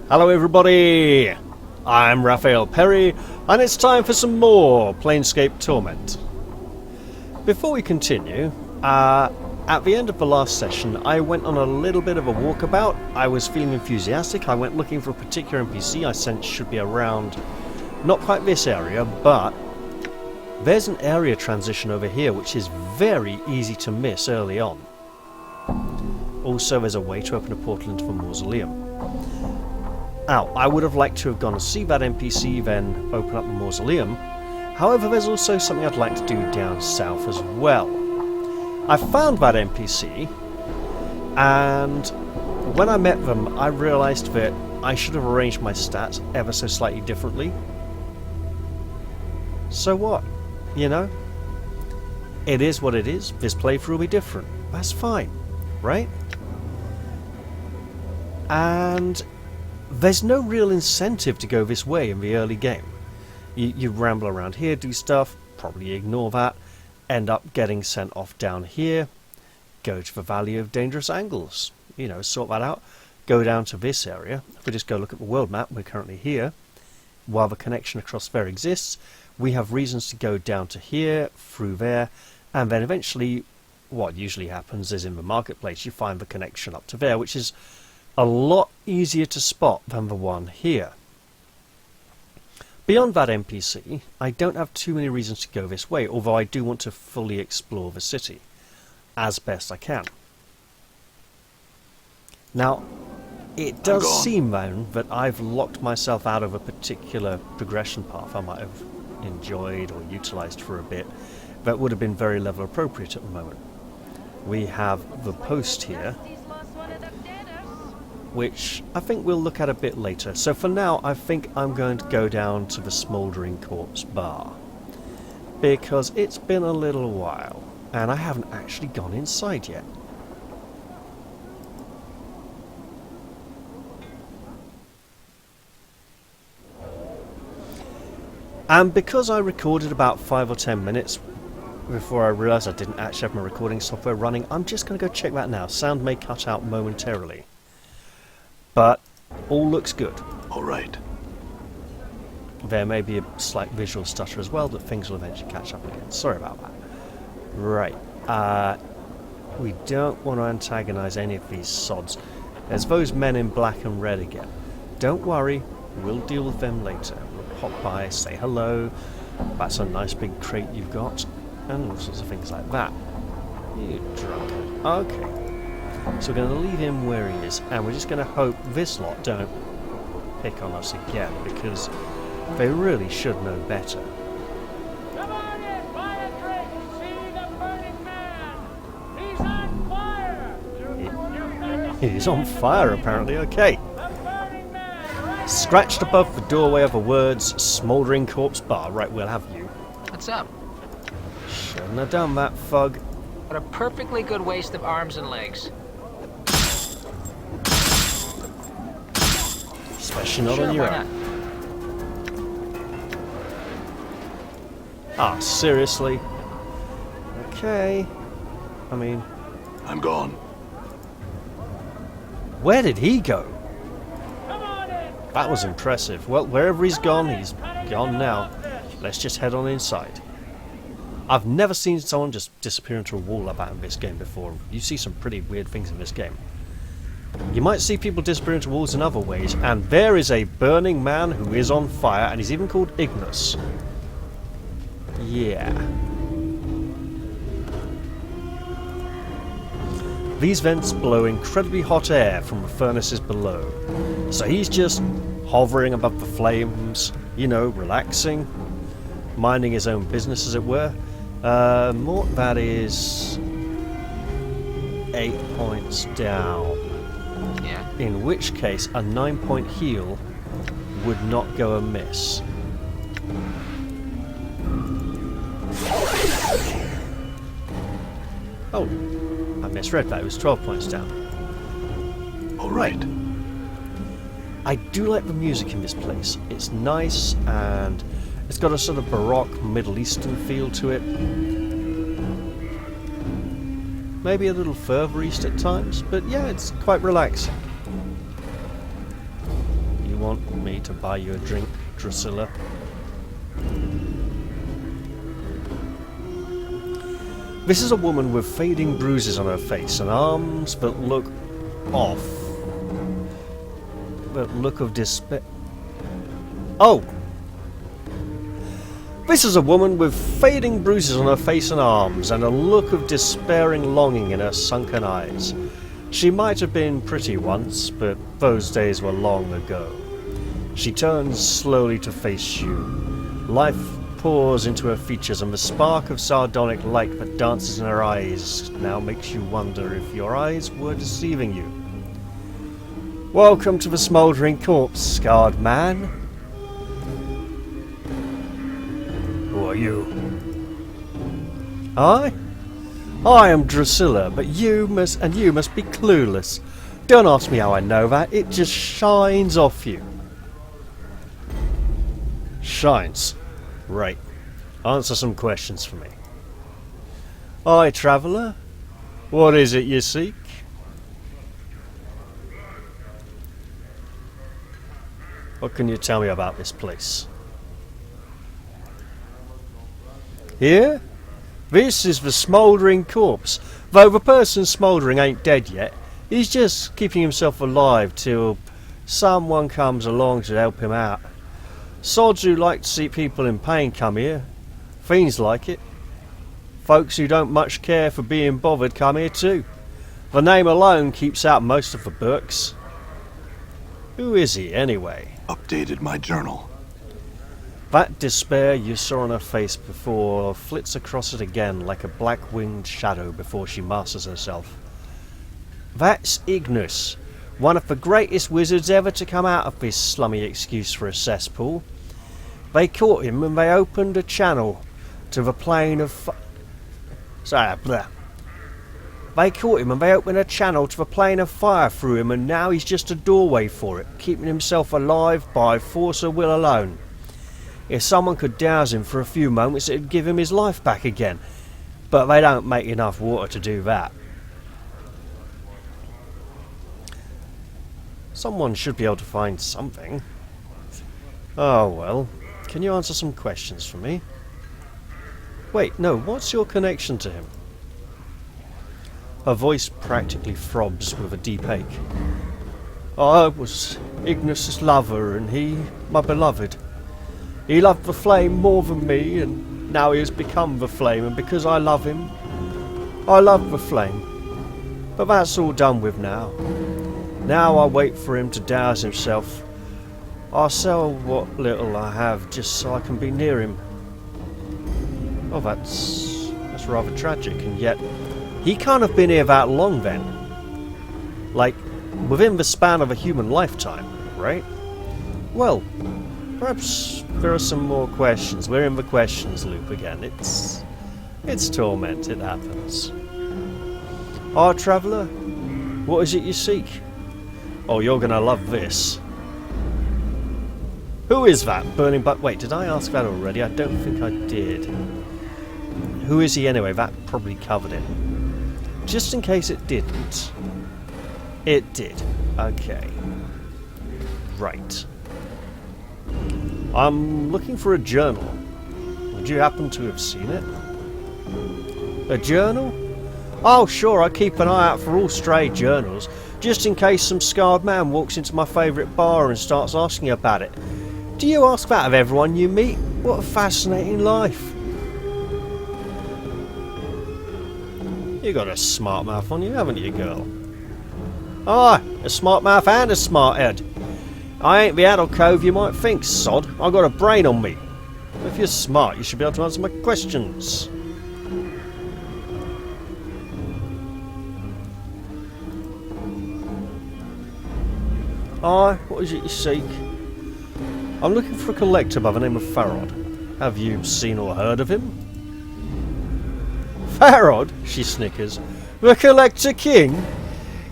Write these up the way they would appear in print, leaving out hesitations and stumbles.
Hello everybody, I'm Raphael Perry, and it's time for some more Planescape Torment. Before we continue, at the end of the last session I went on a little bit of a walkabout. I was feeling enthusiastic, I went looking for a particular NPC I sensed should be around, not quite this area, but there's an area transition over here which is very easy to miss early on. Also there's a way to open a portal into the mausoleum. Now, I would have liked to have gone and see that NPC, then open up the mausoleum. However, there's also something I'd like to do down south as well. I found that NPC, and when I met them, I realised that I should have arranged my stats ever so slightly differently. So what? You know? It is what it is. This playthrough will be different. That's fine, right? And there's no real incentive to go this way in the early game. You ramble around here, do stuff, probably ignore that, end up getting sent off down here, go to the Valley of Dangerous Angles, you know, sort that out, go down to this area. If we just go look at the world map, we're currently here. While the connection across there exists, we have reasons to go down to here, through there, and then eventually what usually happens is in the marketplace you find the connection up to there, which is a lot easier to spot than the one here. Beyond that NPC, I don't have too many reasons to go this way, although I do want to fully explore the city as best I can. Now, it does seem then that I've locked myself out of a particular progression path I might have enjoyed or utilised for a bit that would have been very level appropriate at the moment. We have the post here, which I think we'll look at a bit later. So for now, I think I'm going to go down to the Smouldering Corpse bar, because it's been a little while, and I haven't actually gone inside yet. And because I recorded about 5 or 10 minutes before I realised I didn't actually have my recording software running, I'm just going to go check that now. Sound may cut out momentarily, but all looks good. All right. There may be a slight visual stutter as well, but things will eventually catch up again. Sorry about that. Right. We don't want to antagonise any of these sods. There's those men in black and red again. Don't worry, we'll deal with them later. We'll pop by, say hello. That's a nice big crate you've got. And all sorts of things like that. You drunkard. Okay. So we're going to leave him where he is, and we're just going to hope this lot don't pick on us again, because they really should know better. Come on in, buy a drink, see the burning man. He's on fire. He's on fire, apparently. Okay. The burning man. Right. Scratched above the doorway are the words Smouldering Corpse Bar. Right, we'll have you. What's up? Shouldn't have done that, Fug. What a perfectly good waste of arms and legs. Especially not Sure, on your why own. Ah, seriously? Okay. I mean, I'm gone. where did he go? Come on in. That was impressive. Well, wherever he's gone now. Let's just head on inside. I've never seen someone just disappear into a wall like that in this game before. You see some pretty weird things in this game. You might see people disappear into walls in other ways, and there is a burning man who is on fire, and he's even called Ignis. Yeah. These vents blow incredibly hot air from the furnaces below. So he's just hovering above the flames, you know, relaxing, minding his own business, as it were. That is 8 points down. Yeah. In which case, a 9-point heal would not go amiss. Oh, I misread that. It was 12 points down. All right. I do like the music in this place. It's nice, and it's got a sort of Baroque Middle Eastern feel to it. Maybe a little further east at times, but yeah, it's quite relaxing. want me to buy you a drink, Drusilla? This is a woman with fading bruises on her face and arms that look off. That look of despair. Oh! This is a woman with fading bruises on her face and arms and a look of despairing longing in her sunken eyes. She might have been pretty once, but those days were long ago. She turns slowly to face you. Life pours into her features, and the spark of sardonic light that dances in her eyes now makes you wonder if your eyes were deceiving you. Welcome to the smouldering corpse, scarred man. Who are you? I am Drusilla, but you must be clueless. Don't ask me how I know that, it just shines off you. Shines. Right. Answer some questions for me. Aye, traveller. What is it you seek? What can you tell me about this place? Here? This is the smouldering corpse. Though the person smouldering ain't dead yet, he's just keeping himself alive till someone comes along to help him out. Sods who like to see people in pain come here. Fiends like it. Folks who don't much care for being bothered come here too. The name alone keeps out most of the books. Who is he anyway? Updated my journal. That despair you saw on her face before flits across it again like a black-winged shadow before she masters herself. That's Ignis, one of the greatest wizards ever to come out of this slummy excuse for a cesspool. They caught him and they opened a channel to the plane of They caught him and they opened a channel to the plane of fire through him, and now he's just a doorway for it, keeping himself alive by force of will alone. If someone could douse him for a few moments, it'd give him his life back again. But they don't make enough water to do that. Someone should be able to find something. Oh well. Can you answer some questions for me? Wait, no, what's your connection to him? Her voice practically throbs with a deep ache. I was Ignis's lover, and he, my beloved. He loved the flame more than me, and now he has become the flame, and because I love him, I love the flame. But that's all done with now. Now I wait for him to douse himself. I'll sell what little I have just so I can be near him. Oh, that's rather tragic, and yet he can't have been here that long then. Like, within the span of a human lifetime, right? Well, perhaps there are some more questions. We're in the questions loop again. It's Torment, it happens. Ah, traveller, what is it you seek? Oh, you're gonna love this. Who is that burning but wait, did I ask that already? I don't think I did. Who is he anyway? That probably covered it. Just in case it didn't. It did. Okay. Right. I'm looking for a journal. Would you happen to have seen it? A journal? Oh, sure, I keep an eye out for all stray journals, just in case some scarred man walks into my favourite bar and starts asking about it. Do you ask that of everyone you meet? What a fascinating life. You got a smart mouth on you, haven't you, girl? Ah, a smart mouth and a smart head. I ain't the addle cove you might think, sod. I got a brain on me. If you're smart, you should be able to answer my questions. Aye, what is it you seek? I'm looking for a collector by the name of Farod. Have you seen or heard of him? Farod? She snickers. The Collector King?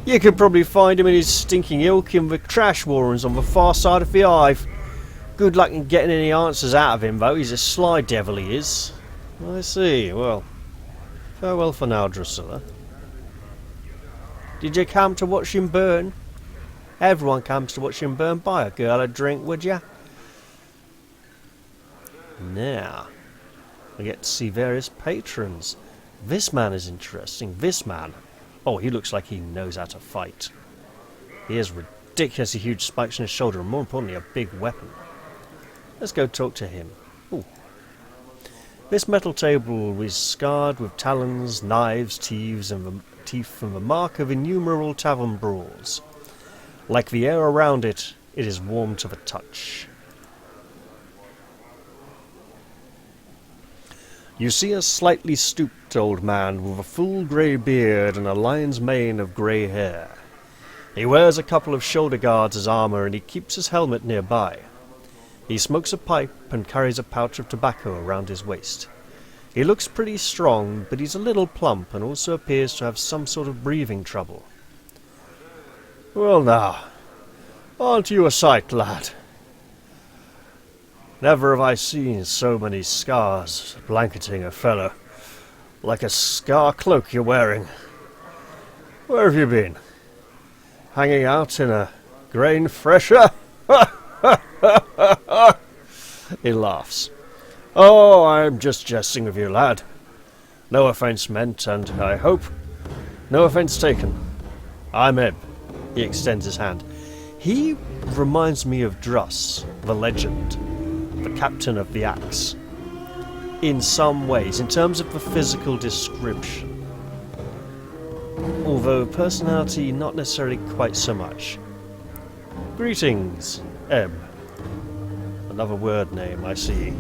You could probably find him in his stinking ilk in the trash warrens on the far side of the Hive. Good luck in getting any answers out of him, though. He's a sly devil, he is. I see. Well, farewell for now, Drusilla. Did you come to watch him burn? Everyone comes to watch him burn. Buy a girl a drink, would ya? Now, I get to see various patrons. This man is interesting. This man. Oh, he looks like he knows how to fight. He has ridiculously huge spikes on his shoulder and more importantly a big weapon. Let's go talk to him. Ooh. This metal table is scarred with talons, knives, teeth and the mark of innumerable tavern brawls. Like the air around it, it is warm to the touch. You see a slightly stooped old man with a full grey beard and a lion's mane of grey hair. He wears a couple of shoulder guards as armour and he keeps his helmet nearby. He smokes a pipe and carries a pouch of tobacco around his waist. He looks pretty strong, but he's a little plump and also appears to have some sort of breathing trouble. Well now, aren't you a sight, lad? Never have I seen so many scars blanketing a fellow, like a scar cloak you're wearing. Where have you been? Hanging out in a grain fresher? He laughs. Oh, I'm just jesting with you, lad. No offence meant, and I hope no offence taken. I'm Eb. He extends his hand. He reminds me of Druss, the legend, the captain of the axe. In some ways, in terms of the physical description. Although personality, not necessarily quite so much. Greetings, Eb. Another word name, I see.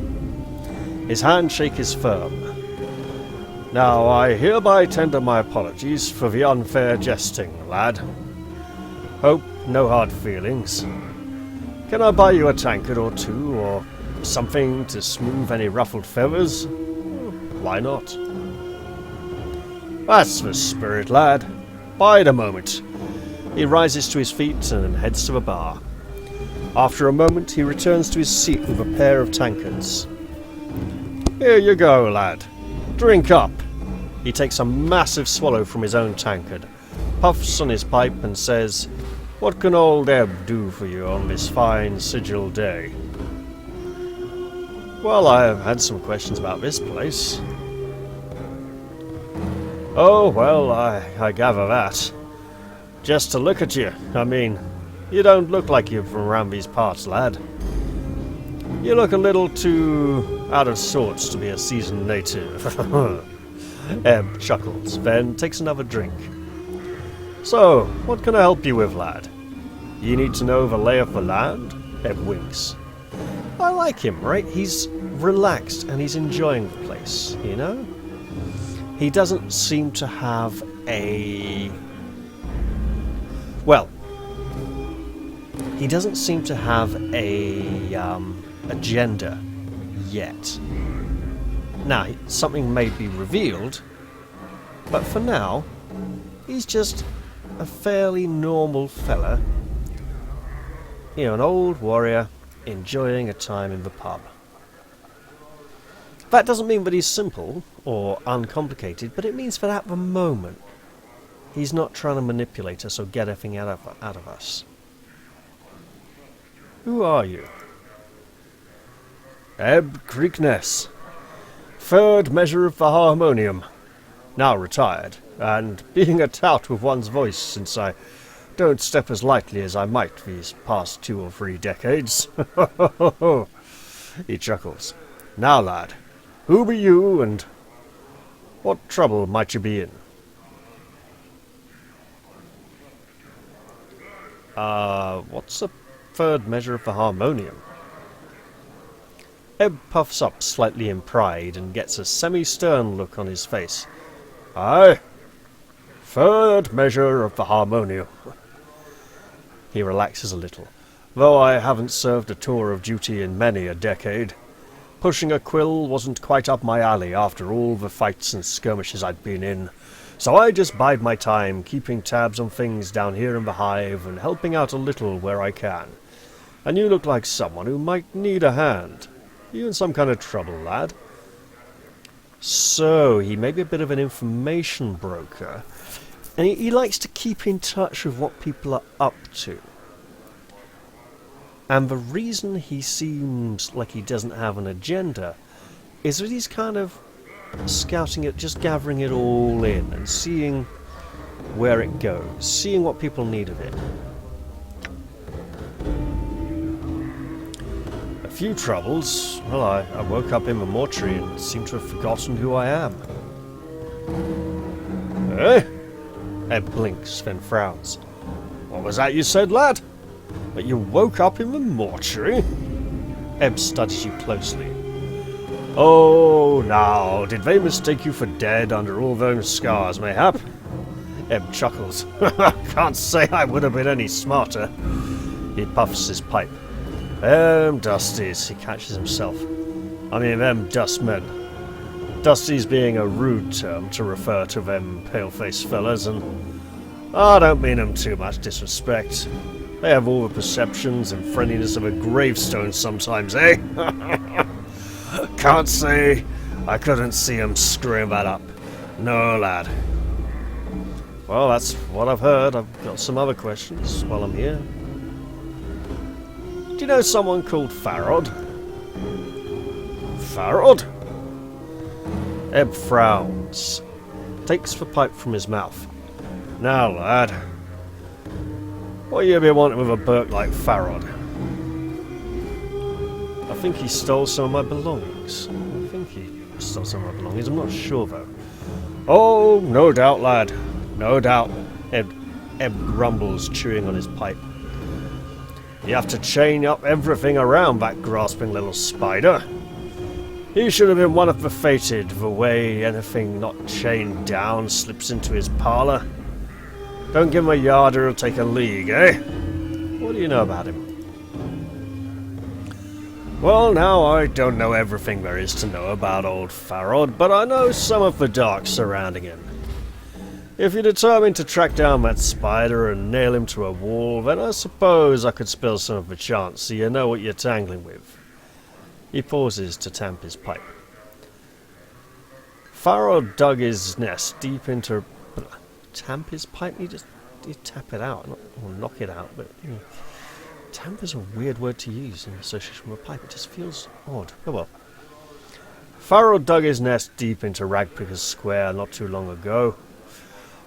His handshake is firm. Now, I hereby tender my apologies for the unfair jesting, lad. Hope no hard feelings. Can I buy you a tankard or two, or something to smooth any ruffled feathers? Why not? That's the spirit, lad. Bide a moment. He rises to his feet and heads to the bar. After a moment, he returns to his seat with a pair of tankards. Here you go, lad. Drink up. He takes a massive swallow from his own tankard, puffs on his pipe and says, What can old Eb do for you on this fine sigil day? Well, I've had some questions about this place. Oh, well, I gather that. Just to look at you, I mean, you don't look like you're from around these parts, lad. You look a little too out of sorts to be a seasoned native. Eb chuckles, then takes another drink. So, what can I help you with, lad? You need to know the lay of the land? Eb winks. I like him, right? He's relaxed and he's enjoying the place, you know? He doesn't seem to have a... Well, he doesn't seem to have a agenda yet. Now, something may be revealed, but for now, he's just a fairly normal fella. You know, an old warrior enjoying a time in the pub. That doesn't mean that he's simple or uncomplicated, but it means that at the moment, he's not trying to manipulate us or get everything out of us. Who are you? Eb Creekness, third measure of the harmonium, now retired, and being a tout with one's voice since I don't step as lightly as I might these past 2 or 3 decades. He chuckles. Now, lad, who be you, and what trouble might you be in? What's a third measure of the harmonium? Eb puffs up slightly in pride and gets a semi-stern look on his face. Aye, third measure of the harmonium. He relaxes a little, though I haven't served a tour of duty in many a decade. Pushing a quill wasn't quite up my alley after all the fights and skirmishes I'd been in, so I just bide my time, keeping tabs on things down here in the hive and helping out a little where I can. And you look like someone who might need a hand. You in some kind of trouble, lad? So, he may be a bit of an information broker, and he likes to keep in touch with what people are up to. And the reason he seems like he doesn't have an agenda is that he's kind of scouting it, just gathering it all in and seeing where it goes, seeing what people need of it. A few troubles. Well, I woke up in the mortuary and seem to have forgotten who I am. Eh? Ed blinks, then frowns. What was that you said, lad? That you woke up in the mortuary? Eb studies you closely. Oh, now, did they mistake you for dead under all those scars, mayhap? Eb chuckles. Can't say I would have been any smarter. He puffs his pipe. Them dusties, he catches himself. I mean, them dustmen. Dusties being a rude term to refer to them pale-faced fellas, and I don't mean them too much disrespect. They have all the perceptions and friendliness of a gravestone sometimes, eh? Can't say I couldn't see them screwing that up. No, lad. Well, that's what I've heard. I've got some other questions while I'm here. Do you know someone called Farrod? Farrod? Eb frowns. Takes the pipe from his mouth. Now, lad. What you be wanting with a Burke like Farrod? I think he stole some of my belongings. I'm not sure, though. Oh, no doubt, lad. No doubt. Eb grumbles, chewing on his pipe. You have to chain up everything around that grasping little spider. He should have been one of the fated, the way anything not chained down slips into his parlour. Don't give him a yard or he'll take a league, eh? What do you know about him? Well, now, I don't know everything there is to know about old Farrod, but I know some of the dark surrounding him. If you're determined to track down that spider and nail him to a wall, then I suppose I could spill some of the chance so you know what you're tangling with. He pauses to tamp his pipe. Farrod dug his nest deep into... Tamp his pipe? You tap it out, or knock it out, but... Tamp is a weird word to use in association with a pipe. It just feels odd. Oh well. Farrod dug his nest deep into Ragpicker's Square not too long ago.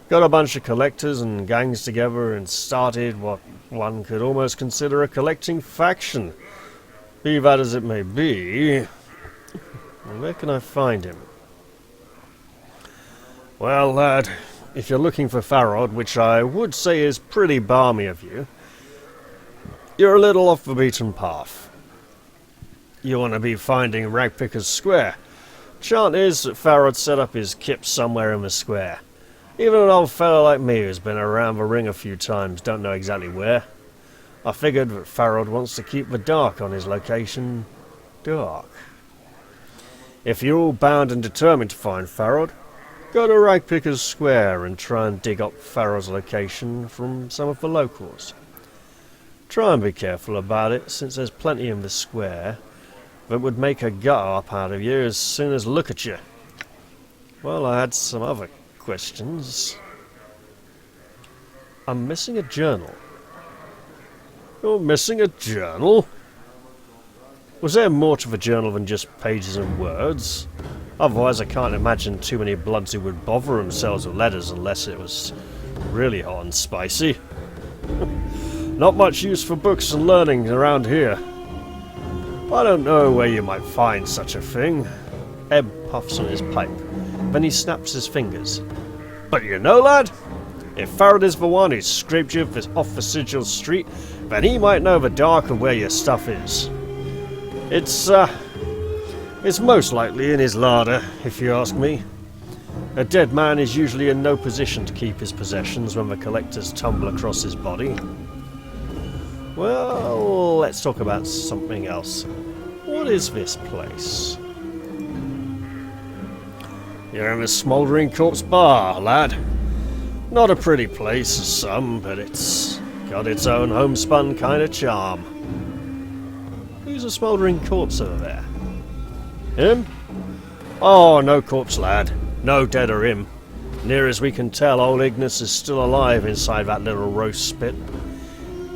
Got a bunch of collectors and gangs together and started what one could almost consider a collecting faction. Be that as it may be, where can I find him? Well, lad, if you're looking for Farrod, which I would say is pretty balmy of you, you're a little off the beaten path. You want to be finding Ragpicker's Square. Chance is that Farrod set up his kip somewhere in the square. Even an old fellow like me who's been around the ring a few times don't know exactly where. I figured that Farrod wants to keep the dark on his location dark. If you're all bound and determined to find Farrod, go to Ragpicker's Square and try and dig up Farrod's location from some of the locals. Try and be careful about it, since there's plenty in the square that would make a gutter up out of you as soon as look at you. Well, I had some other questions. I'm missing a journal. You're missing a journal? Was there more to the journal than just pages and words? Otherwise I can't imagine too many bloods who would bother themselves with letters unless it was really hot and spicy. Not much use for books and learning around here. I don't know where you might find such a thing. Eb puffs on his pipe. Then he snaps his fingers. But you know, lad, if Farrod is the one who scraped you off the sigil street, then he might know the dark of where your stuff is. It's most likely in his larder, if you ask me. A dead man is usually in no position to keep his possessions when the collectors tumble across his body. Well, let's talk about something else. What is this place? You're in the Smouldering Corpse Bar, lad. Not a pretty place as some, but it's got its own homespun kind of charm. Who's a Smouldering Corpse over there? Him? Oh, no corpse, lad. No dead or him. Near as we can tell, old Ignis is still alive inside that little roast spit.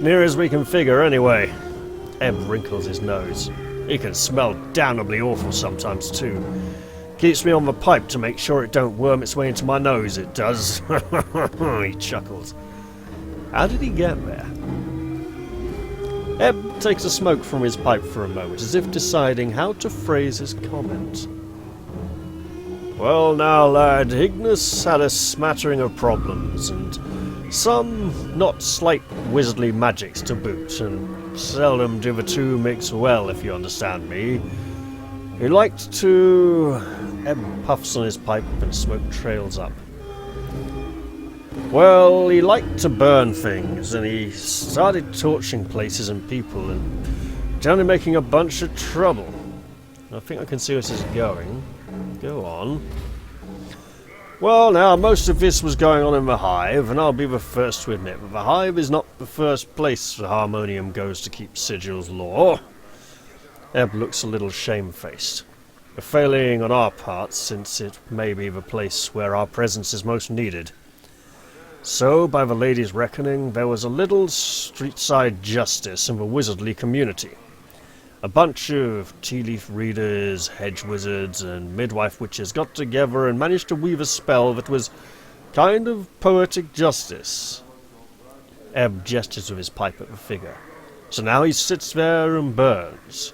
Near as we can figure, anyway. Ebb wrinkles his nose. He can smell damnably awful sometimes too. Keeps me on the pipe to make sure it don't worm its way into my nose, it does. He chuckles. How did he get there? Ebb takes a smoke from his pipe for a moment, as if deciding how to phrase his comment. Well now, lad, Ignis had a smattering of problems, and some not slight wizardly magics to boot, and seldom do the two mix well, if you understand me. He liked to... Ebb puffs on his pipe and smoke trails up. Well, he liked to burn things, and he started torching places and people, and generally making a bunch of trouble. I think I can see where this is going. Go on. Well, now, most of this was going on in the Hive, and I'll be the first to admit that the Hive is not the first place the Harmonium goes to keep Sigil's law. Ebb looks a little shamefaced. A failing on our part, since it may be the place where our presence is most needed. So, by the lady's reckoning, there was a little street-side justice in the wizardly community. A bunch of tea-leaf readers, hedge wizards, and midwife witches got together and managed to weave a spell that was kind of poetic justice. Ebb gestures with his pipe at the figure. So now he sits there and burns.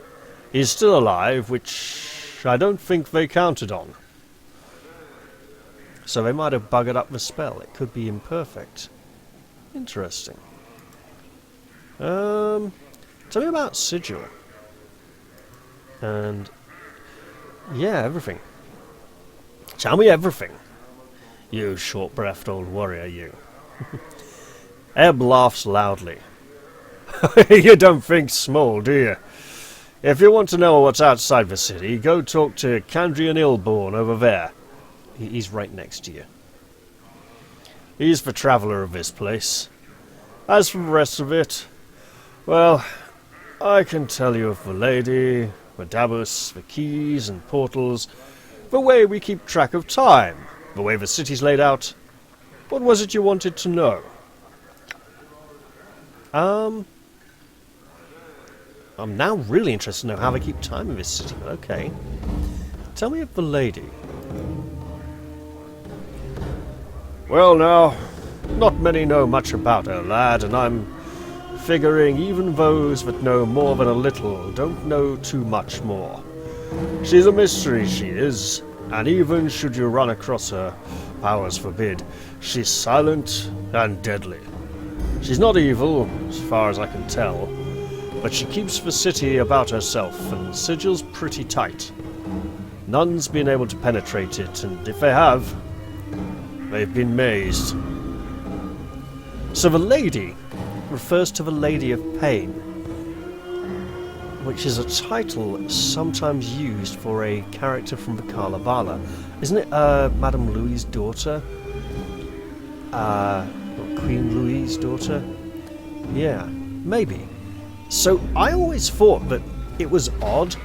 He's still alive, which I don't think they counted on. So they might have buggered up the spell. It could be imperfect. Interesting. Tell me about Sigil. And... yeah, everything. Tell me everything. You short-breathed old warrior, you. Ebb laughs loudly. You don't think small, do you? If you want to know what's outside the city, go talk to Candrian Illborn over there. He's right next to you. He's the traveller of this place. As for the rest of it, well, I can tell you of the lady, the Dabus, the keys and portals, the way we keep track of time, the way the city's laid out. What was it you wanted to know? I'm now really interested to know how they keep time in this city, but okay. Tell me of the lady. Well now, not many know much about her, lad, and I'm figuring even those that know more than a little don't know too much more. She's a mystery, she is, and even should you run across her, powers forbid, she's silent and deadly. She's not evil, as far as I can tell, but she keeps the city about herself, and Sigil's pretty tight. None's been able to penetrate it, and if they have, they've been mazed. So the lady refers to the Lady of Pain, which is a title sometimes used for a character from the Kalevala. Isn't it Madame Louis's daughter? Queen Louis's daughter? Yeah, maybe. So I always thought that it was odd,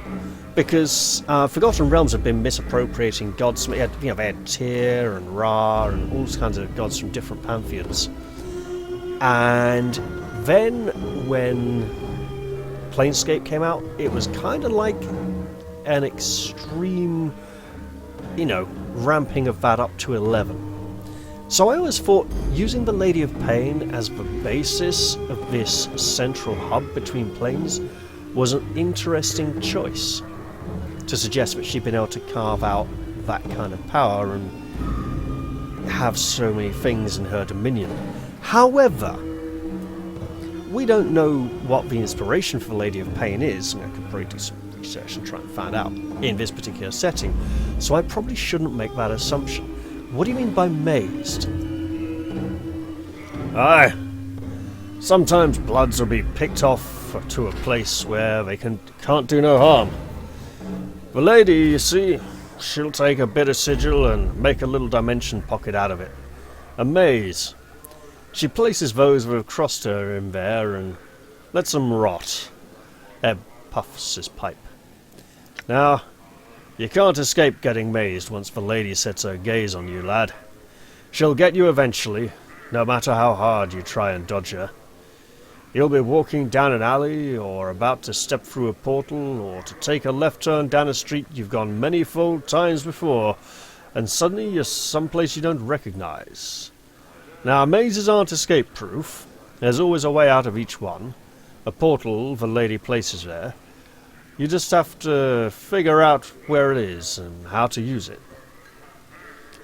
because Forgotten Realms have been misappropriating gods. They had Tyr and Ra and all kinds of gods from different pantheons. And then when Planescape came out, it was kind of like an extreme, ramping of that up to 11. So I always thought using the Lady of Pain as the basis of this central hub between planes was an interesting choice to suggest that she'd been able to carve out that kind of power and have so many things in her dominion. However, we don't know what the inspiration for the Lady of Pain is, and I could probably do some research and try and find out in this particular setting, so I probably shouldn't make that assumption. What do you mean by mazed? Aye. Sometimes bloods will be picked off to a place where they can't do no harm. The lady, you see, she'll take a bit of sigil and make a little dimension pocket out of it. A maze. She places those that have crossed her in there and lets them rot. Ebb puffs his pipe. Now, you can't escape getting mazed once the lady sets her gaze on you, lad. She'll get you eventually, no matter how hard you try and dodge her. You'll be walking down an alley, or about to step through a portal, or to take a left turn down a street you've gone many-fold times before, and suddenly you're someplace you don't recognize. Now, mazes aren't escape-proof. There's always a way out of each one. A portal the lady places there. You just have to figure out where it is and how to use it.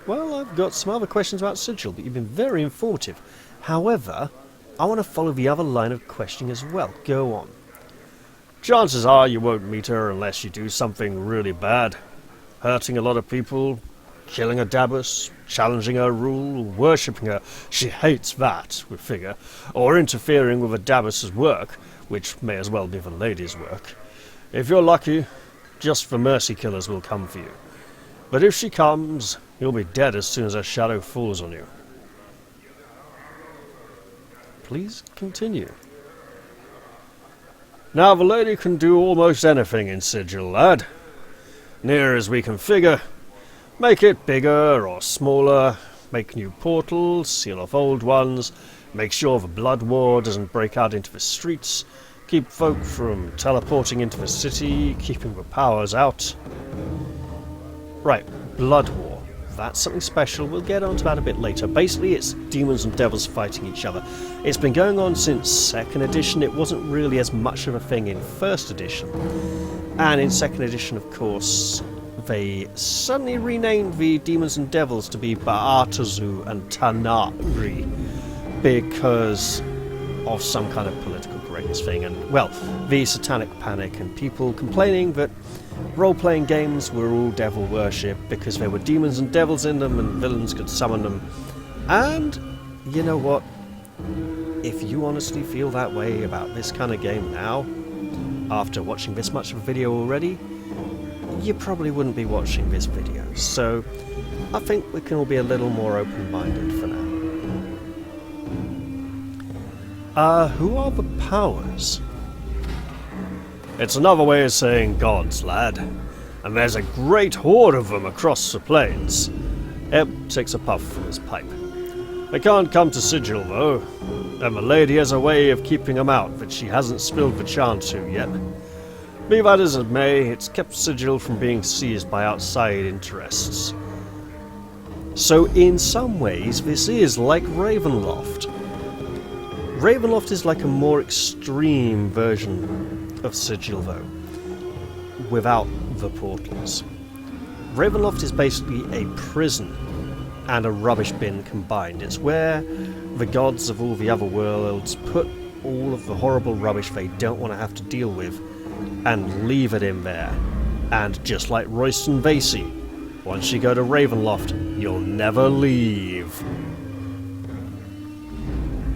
Well, I've got some other questions about Sigil, but you've been very informative. However, I want to follow the other line of questioning as well. Go on. Chances are you won't meet her unless you do something really bad. Hurting a lot of people, killing a Dabbus, challenging her rule, worshipping her. She hates that, we figure. Or interfering with a Dabbus's work, which may as well be the lady's work. If you're lucky, just the mercy killers will come for you. But if she comes, you'll be dead as soon as her shadow falls on you. Please continue. Now, the lady can do almost anything in Sigil, lad. Near as we can figure. Make it bigger or smaller, make new portals, seal off old ones, make sure the blood war doesn't break out into the streets, keep folk from teleporting into the city, keeping the powers out. Right, blood war. That's something special. We'll get onto that a bit later. Basically, it's demons and devils fighting each other. It's been going on since 2nd edition. It wasn't really as much of a thing in 1st edition. And in 2nd edition, of course, they suddenly renamed the demons and devils to be Baatazu and Tanari because of some kind of political correctness thing. And, well, the satanic panic and people complaining that role-playing games were all devil worship because there were demons and devils in them and villains could summon them. And, you know what? If you honestly feel that way about this kind of game now, after watching this much of a video already, you probably wouldn't be watching this video. So, I think we can all be a little more open-minded for now. Who are the powers? It's another way of saying gods, lad. And there's a great horde of them across the plains. Ebb takes a puff from his pipe. They can't come to Sigil, though. And the lady has a way of keeping them out that she hasn't spilled the charm to yet. Be that as it may, it's kept Sigil from being seized by outside interests. So in some ways, this is like Ravenloft. Ravenloft is like a more extreme version of Sigil, though, without the portals. Ravenloft is basically a prison and a rubbish bin combined. It's where the gods of all the other worlds put all of the horrible rubbish they don't want to have to deal with and leave it in there. And just like Royston Vasey, once you go to Ravenloft, you'll never leave.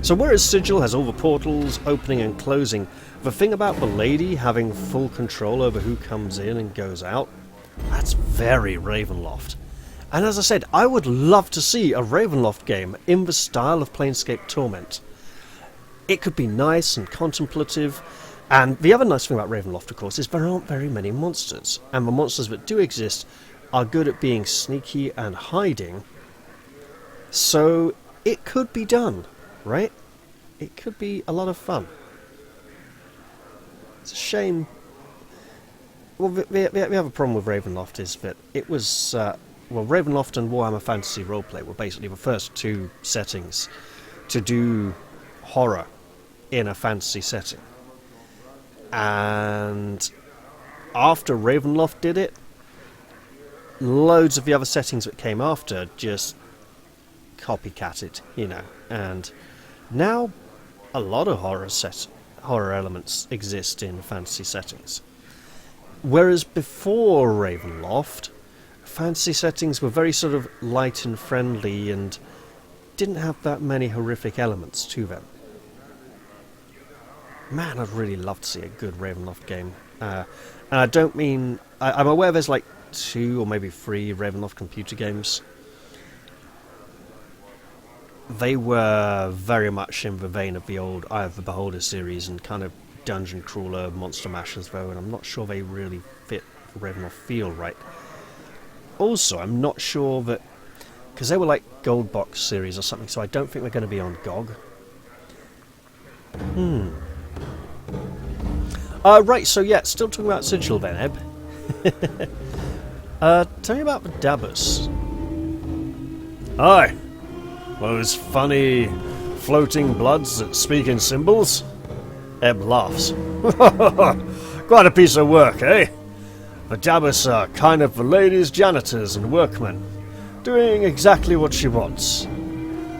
So whereas Sigil has all the portals opening and closing, the thing about the lady having full control over who comes in and goes out, that's very Ravenloft. And as I said, I would love to see a Ravenloft game in the style of Planescape Torment. It could be nice and contemplative, and the other nice thing about Ravenloft, of course, is there aren't very many monsters, and the monsters that do exist are good at being sneaky and hiding, so it could be done, right? It could be a lot of fun. It's a shame. Well, the other problem with Ravenloft is that it was... well, Ravenloft and Warhammer Fantasy Roleplay were basically the first two settings to do horror in a fantasy setting. And after Ravenloft did it, loads of the other settings that came after just copycatted, you know. And now a lot of horror elements exist in fantasy settings. Whereas before Ravenloft, fantasy settings were very sort of light and friendly and didn't have that many horrific elements to them. Man, I'd really love to see a good Ravenloft game. And I don't mean... I'm aware there's like 2 or maybe 3 Ravenloft computer games. They were very much in the vein of the old Eye of the Beholder series and kind of dungeon crawler monster mashers though, and I'm not sure they really fit the Ravenloft feel right. Also, I'm not sure that... because they were like Gold Box series or something, so I don't think they're going to be on GOG. Right, so yeah, still talking about Sigil then, Eb. Tell me about the Dabbers. Aye. Those funny, floating bloods that speak in symbols? Eb laughs. Quite a piece of work, eh? The Dabbers are kind of the lady's janitors and workmen, doing exactly what she wants.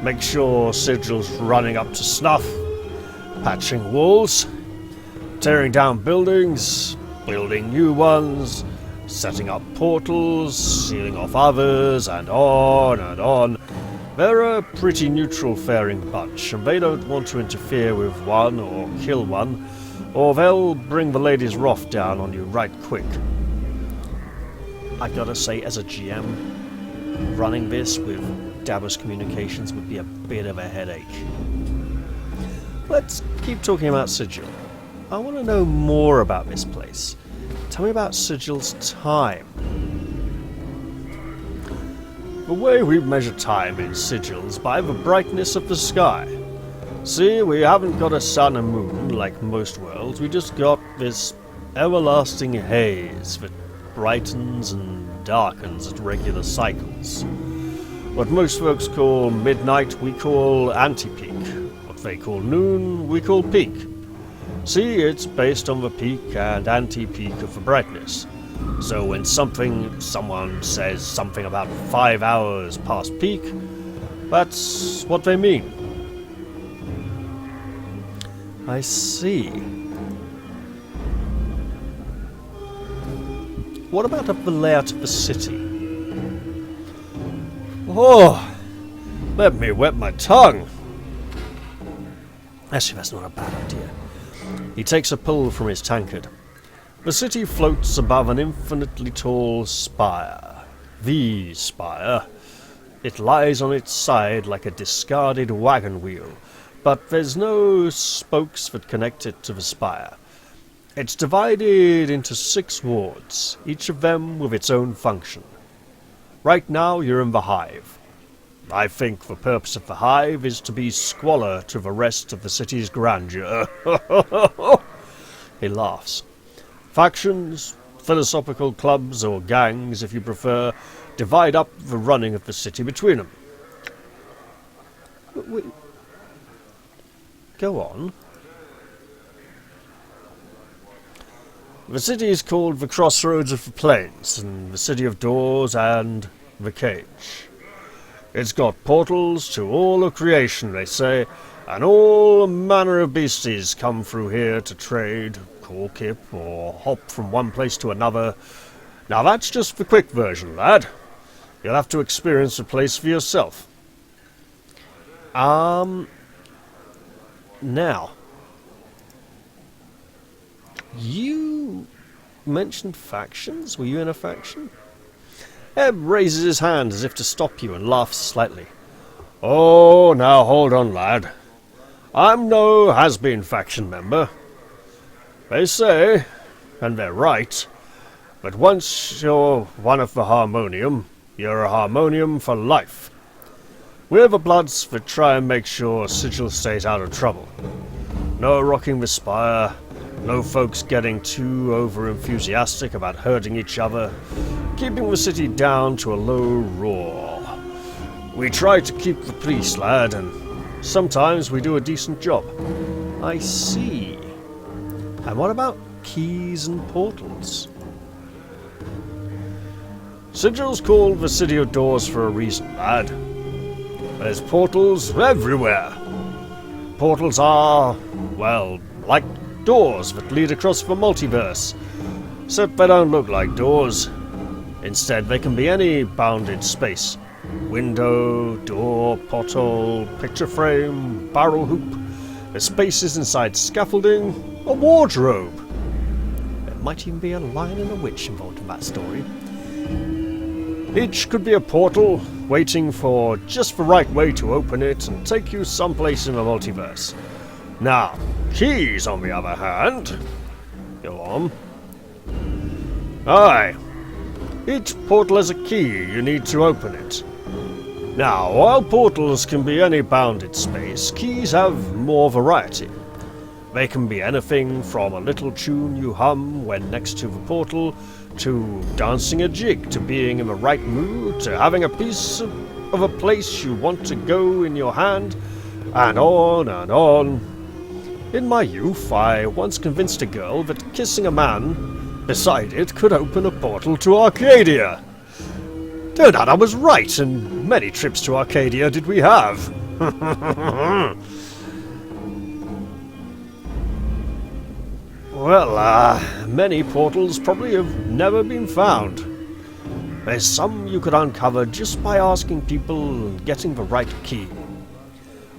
Make sure Sigil's running up to snuff, patching walls, tearing down buildings, building new ones, setting up portals, sealing off others, and on and on. They're a pretty neutral-faring bunch, and they don't want to interfere with one or kill one, or they'll bring the lady's wrath down on you right quick. I gotta say, as a GM, running this with Dabbers Communications would be a bit of a headache. Let's keep talking about Sigil. I want to know more about this place. Tell me about Sigil's time. The way we measure time in Sigil's by the brightness of the sky. See, we haven't got a sun and moon like most worlds, we just got this everlasting haze that brightens and darkens at regular cycles. What most folks call midnight, we call anti-peak. What they call noon, we call peak. See, it's based on the peak and anti-peak of the brightness. So when someone says something about 5 hours past peak, that's what they mean. I see. What about the layout of the city? Oh, let me wet my tongue. Actually, that's not a bad idea. He takes a pull from his tankard. The city floats above an infinitely tall spire. The spire. It lies on its side like a discarded wagon wheel, but there's no spokes that connect it to the spire. It's divided into 6 wards, each of them with its own function. Right now you're in the hive. I think the purpose of the hive is to be squalor to the rest of the city's grandeur. He laughs. Factions, philosophical clubs, or gangs, if you prefer, divide up the running of the city between them. Go on. The city is called the Crossroads of the Plains, and the City of Doors, and the Cage. It's got portals to all of creation, they say, and all manner of beasties come through here to trade, call kip, or hop from one place to another. Now that's just the quick version, lad. You'll have to experience the place for yourself. Now, you mentioned factions? Were you in a faction? Eb raises his hand as if to stop you and laughs slightly. Oh, now hold on, lad. I'm no has-been faction member. They say, and they're right, but once you're one of the Harmonium, you're a Harmonium for life. We're the Bloods that try and make sure Sigil stays out of trouble. No rocking the spire, no folks getting too over-enthusiastic about hurting each other, keeping the city down to a low roar. We try to keep the peace, lad, and sometimes we do a decent job. I see. And what about keys and portals? Sigil's called the City of Doors for a reason, lad. There's portals everywhere. Portals are, well, like doors that lead across the multiverse, except they don't look like doors. Instead, they can be any bounded space. Window, door, pothole, picture frame, barrel hoop. There's spaces inside scaffolding, a wardrobe. There might even be a lion and a witch involved in that story. Each could be a portal, waiting for just the right way to open it and take you someplace in the multiverse. Now, keys, on the other hand... Go on. Aye. Each portal has a key, you need to open it. Now, while portals can be any bounded space, keys have more variety. They can be anything from a little tune you hum when next to the portal, to dancing a jig, to being in the right mood, to having a piece of a place you want to go in your hand, and on and on. In my youth, I once convinced a girl that kissing a man beside it could open a portal to Arcadia. Turned out I was right, and many trips to Arcadia did we have. Well, many portals probably have never been found. There's some you could uncover just by asking people and getting the right key.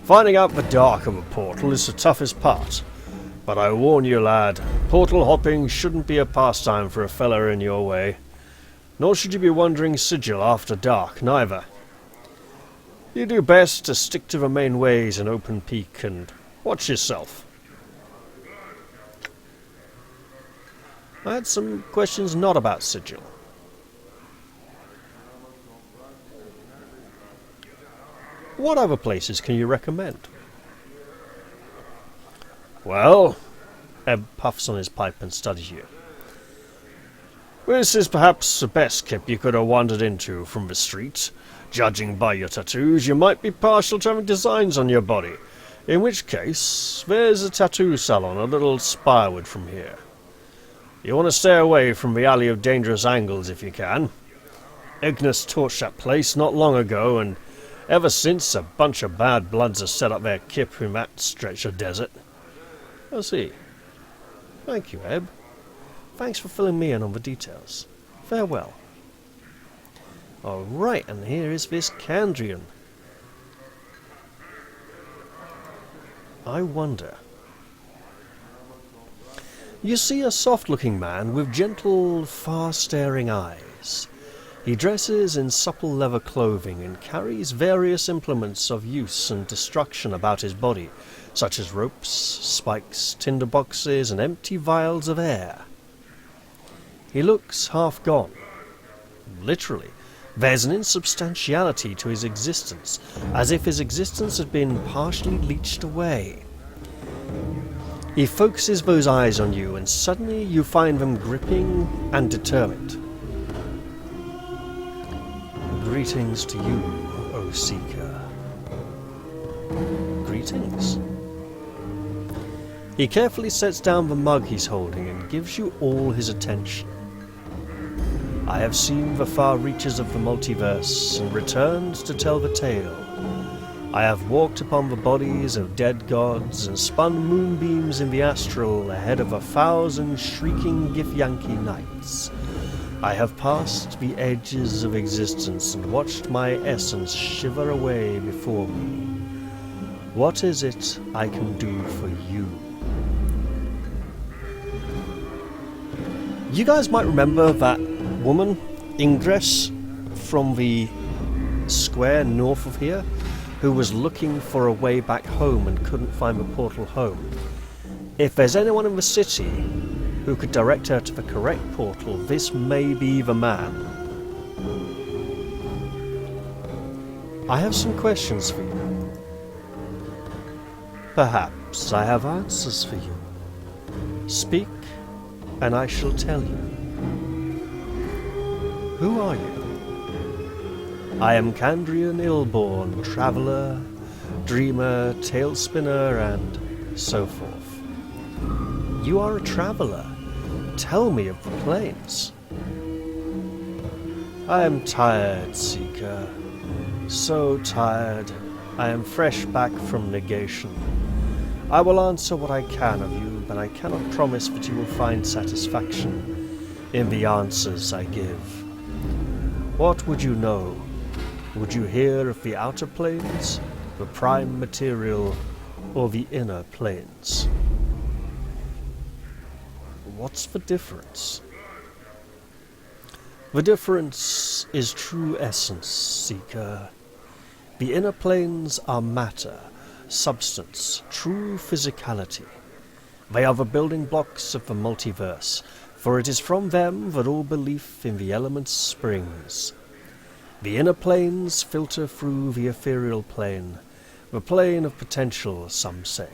Finding out the dark of a portal is the toughest part, but I warn you, lad, portal hopping shouldn't be a pastime for a fella in your way. Nor should you be wandering sigil after dark, neither. You do best to stick to the main ways and open peak and watch yourself. I had some questions not about sigil. What other places can you recommend? Well, Ebb puffs on his pipe and studies you. This is perhaps the best kip you could have wandered into from the street. Judging by your tattoos, you might be partial to having designs on your body, in which case, there's a tattoo salon a little spireward from here. You want to stay away from the alley of dangerous angles if you can. Ignis torched that place not long ago, and ever since a bunch of bad bloods have set up their kip in that stretch of desert. I see. Thank you, Ebb. Thanks for filling me in on the details. Farewell. Alright, and here is this Candrian. I wonder. You see a soft-looking man with gentle, far-staring eyes. He dresses in supple leather clothing and carries various implements of use and destruction about his body, such as ropes, spikes, tinderboxes, and empty vials of air. He looks half gone. Literally, there's an insubstantiality to his existence, as if his existence had been partially leached away. He focuses those eyes on you, and suddenly you find them gripping and determined. Greetings to you, O Seeker. Greetings. He carefully sets down the mug he's holding and gives you all his attention. I have seen the far reaches of the multiverse and returned to tell the tale. I have walked upon the bodies of dead gods and spun moonbeams in the astral ahead of 1,000 shrieking Githyanki nights. I have passed the edges of existence and watched my essence shiver away before me. What is it I can do for you? You guys might remember that woman, Ingress, from the square north of here, who was looking for a way back home and couldn't find the portal home. If there's anyone in the city who could direct her to the correct portal, this may be the man. I have some questions for you. Perhaps I have answers for you. Speak, and I shall tell you. Who are you? I am Candrian Illborn, traveller, dreamer, tale spinner, and so forth. You are a traveller. Tell me of the plains. I am tired, Seeker. So tired. I am fresh back from negation. I will answer what I can of you, but I cannot promise that you will find satisfaction in the answers I give. What would you know? Would you hear of the outer planes, the prime material, or the inner planes? What's the difference? The difference is true essence, Seeker. The inner planes are matter, substance, true physicality. They are the building blocks of the multiverse, for it is from them that all belief in the elements springs. The inner planes filter through the ethereal plane, the plane of potential, some say,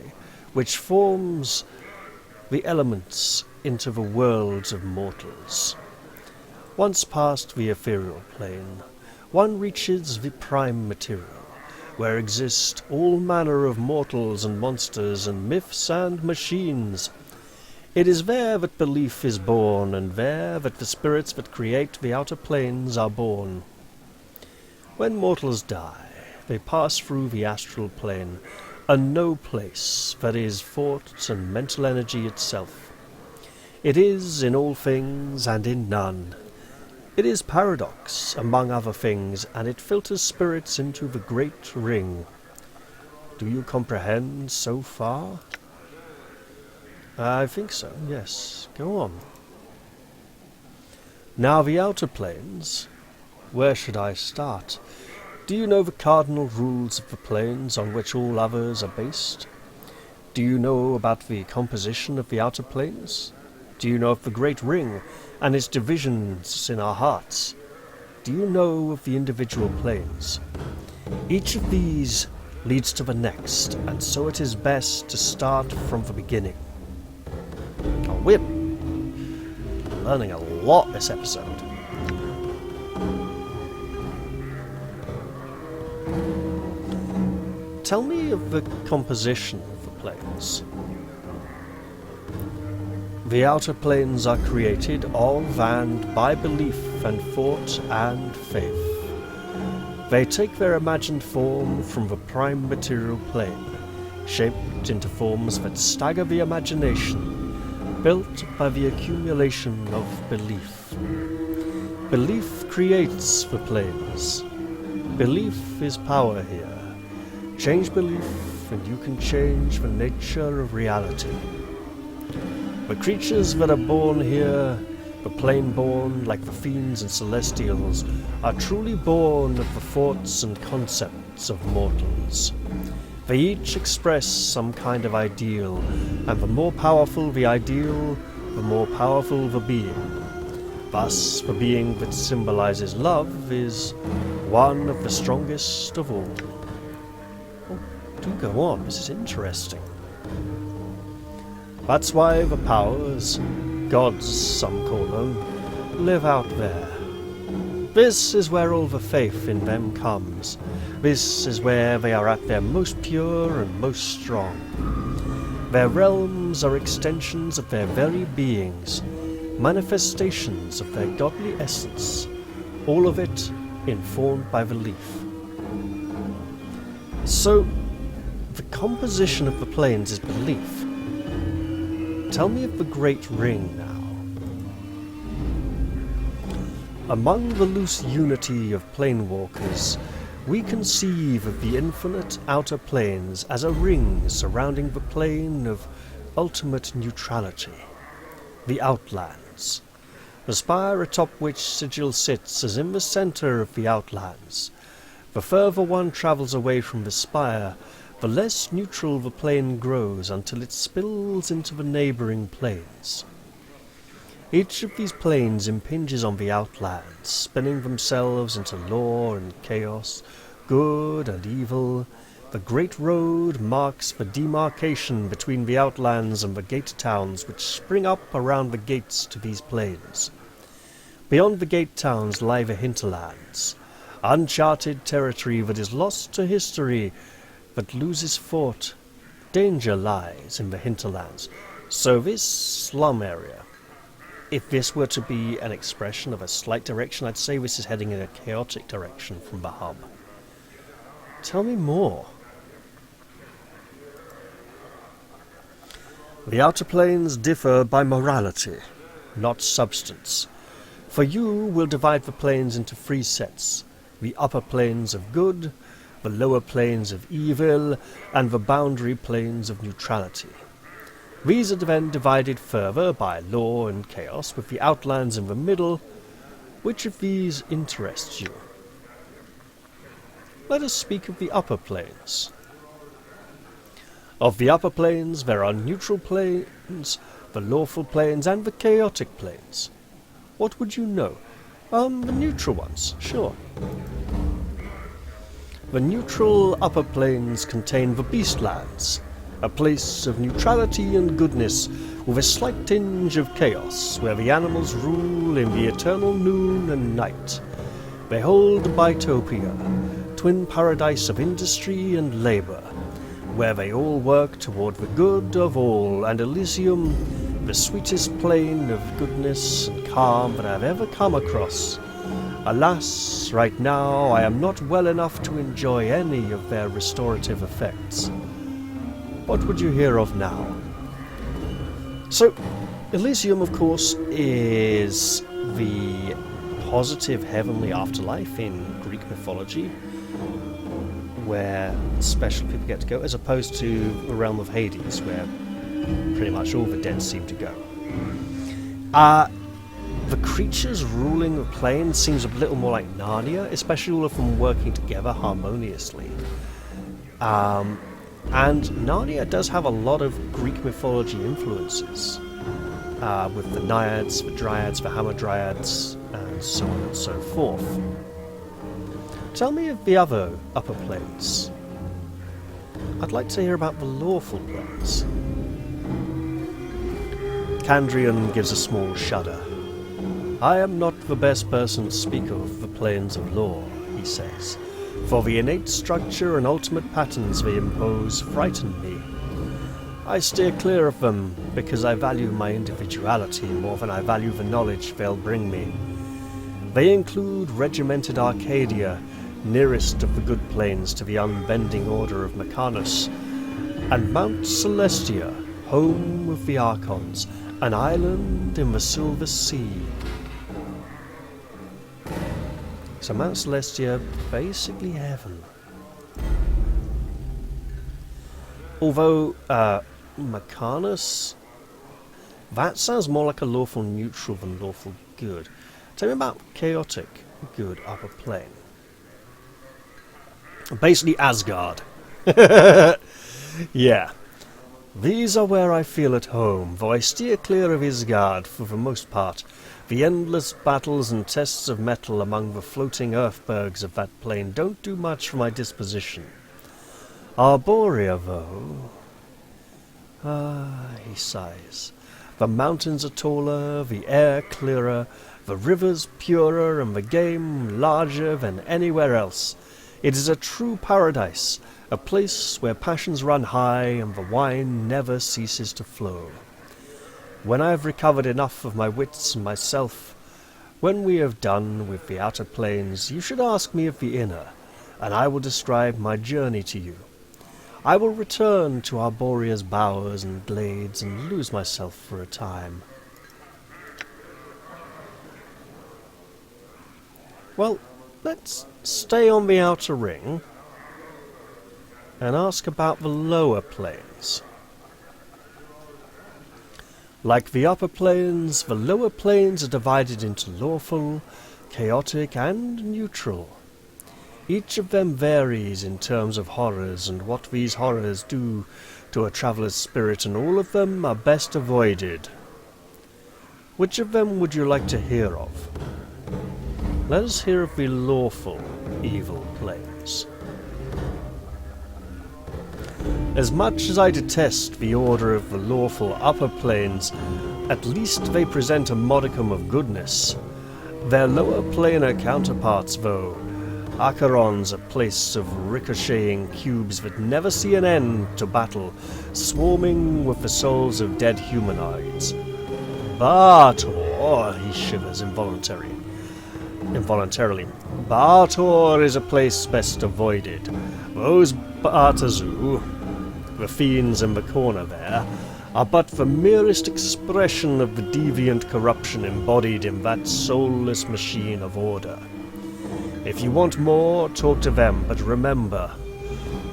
which forms the elements into the worlds of mortals. Once past the ethereal plane, one reaches the prime material, where exist all manner of mortals and monsters and myths and machines. It is there that belief is born, and there that the spirits that create the outer planes are born. When mortals die, they pass through the astral plane, a no place that is thought and mental energy itself. It is in all things and in none. It is paradox, among other things, and it filters spirits into the great ring. Do you comprehend so far? I think so, yes. Go on. Now the outer planes. Where should I start? Do you know the cardinal rules of the planes on which all others are based? Do you know about the composition of the outer planes? Do you know of the great ring and its divisions in our hearts? Do you know of the individual planes? Each of these leads to the next, and so it is best to start from the beginning. Oh, we're learning a lot this episode. Tell me of the composition of the planes. The outer planes are created of and by belief and thought and faith. They take their imagined form from the prime material plane, shaped into forms that stagger the imagination, built by the accumulation of belief. Belief creates the planes. Belief is power here. Change belief and you can change the nature of reality. The creatures that are born here, the plane-born, like the fiends and celestials, are truly born of the thoughts and concepts of mortals. They each express some kind of ideal, and the more powerful the ideal, the more powerful the being. Thus, the being that symbolizes love is one of the strongest of all. Oh, do go on, this is interesting. That's why the powers, gods some call them, live out there. This is where all the faith in them comes. This is where they are at their most pure and most strong. Their realms are extensions of their very beings, manifestations of their godly essence, all of it informed by belief. So, the composition of the planes is belief. Tell me of the Great Ring now. Among the loose unity of planewalkers, we conceive of the infinite outer planes as a ring surrounding the plane of ultimate neutrality, the Outlands. The spire atop which Sigil sits is in the center of the Outlands. The further one travels away from the spire, the less neutral the plane grows until it spills into the neighboring planes. Each of these planes impinges on the Outlands, spinning themselves into law and chaos, good and evil. The Great Road marks the demarcation between the Outlands and the gate towns which spring up around the gates to these planes. Beyond the gate towns lie the hinterlands, uncharted territory that is lost to history, but loses thought. Danger lies in the hinterlands. So this slum area, if this were to be an expression of a slight direction, I'd say this is heading in a chaotic direction from the hub. Tell me more. The outer planes differ by morality, not substance. For you will divide the planes into 3 sets: the upper planes of good, the lower planes of evil, and the boundary planes of neutrality. These are then divided further by law and chaos, with the Outlands in the middle. Which of these interests you? Let us speak of the upper planes. Of the upper planes, there are neutral planes, the lawful planes, and the chaotic planes. What would you know? The neutral ones, sure. The neutral upper planes contain the Beastlands, a place of neutrality and goodness, with a slight tinge of chaos, where the animals rule in the eternal noon and night. Behold Bitopia, twin paradise of industry and labour, where they all work toward the good of all, and Elysium, the sweetest plane of goodness and calm that I've ever come across. Alas, right now I am not well enough to enjoy any of their restorative effects. What would you hear of now? So, Elysium, of course, is the positive heavenly afterlife in Greek mythology, where special people get to go, as opposed to the realm of Hades, where pretty much all the dead seem to go. The creatures ruling the plane seems a little more like Narnia, especially all of them working together harmoniously. And Narnia does have a lot of Greek mythology influences, with the Naiads, the Dryads, the Hamadryads, and so on and so forth. Tell me of the other upper planes. I'd like to hear about the lawful planes. Kandrian gives a small shudder. I am not the best person to speak of the planes of law, he says, for the innate structure and ultimate patterns they impose frighten me. I steer clear of them because I value my individuality more than I value the knowledge they'll bring me. They include regimented Arcadia, nearest of the good planes to the unbending order of Mechanus, and Mount Celestia, home of the Archons, an island in the Silver Sea. So Mount Celestia, basically heaven. Although, Mechanus, that sounds more like a lawful neutral than lawful good. Tell me about chaotic good upper plane. Basically Asgard. Yeah. These are where I feel at home, though I steer clear of Isgard for the most part. The endless battles and tests of metal among the floating earthbergs of that plane don't do much for my disposition. Arborea, though... he sighs. The mountains are taller, the air clearer, the rivers purer, and the game larger than anywhere else. It is a true paradise, a place where passions run high and the wine never ceases to flow. When I have recovered enough of my wits and myself, when we have done with the outer planes, you should ask me of the inner, and I will describe my journey to you. I will return to Arborea's bowers and glades and lose myself for a time. Well, let's stay on the outer ring and ask about the lower planes. Like the upper planes, the lower planes are divided into lawful, chaotic, and neutral. Each of them varies in terms of horrors and what these horrors do to a traveller's spirit, and all of them are best avoided. Which of them would you like to hear of? Let us hear of the lawful evil planes. As much as I detest the order of the lawful upper planes, at least they present a modicum of goodness. Their lower planar counterparts, though, Acheron's a place of ricocheting cubes that never see an end to battle, swarming with the souls of dead humanoids. Bartor, he shivers involuntarily. Bartor is a place best avoided. Those Bartazu, the fiends in the corner there, are but the merest expression of the deviant corruption embodied in that soulless machine of order. If you want more, talk to them, but remember,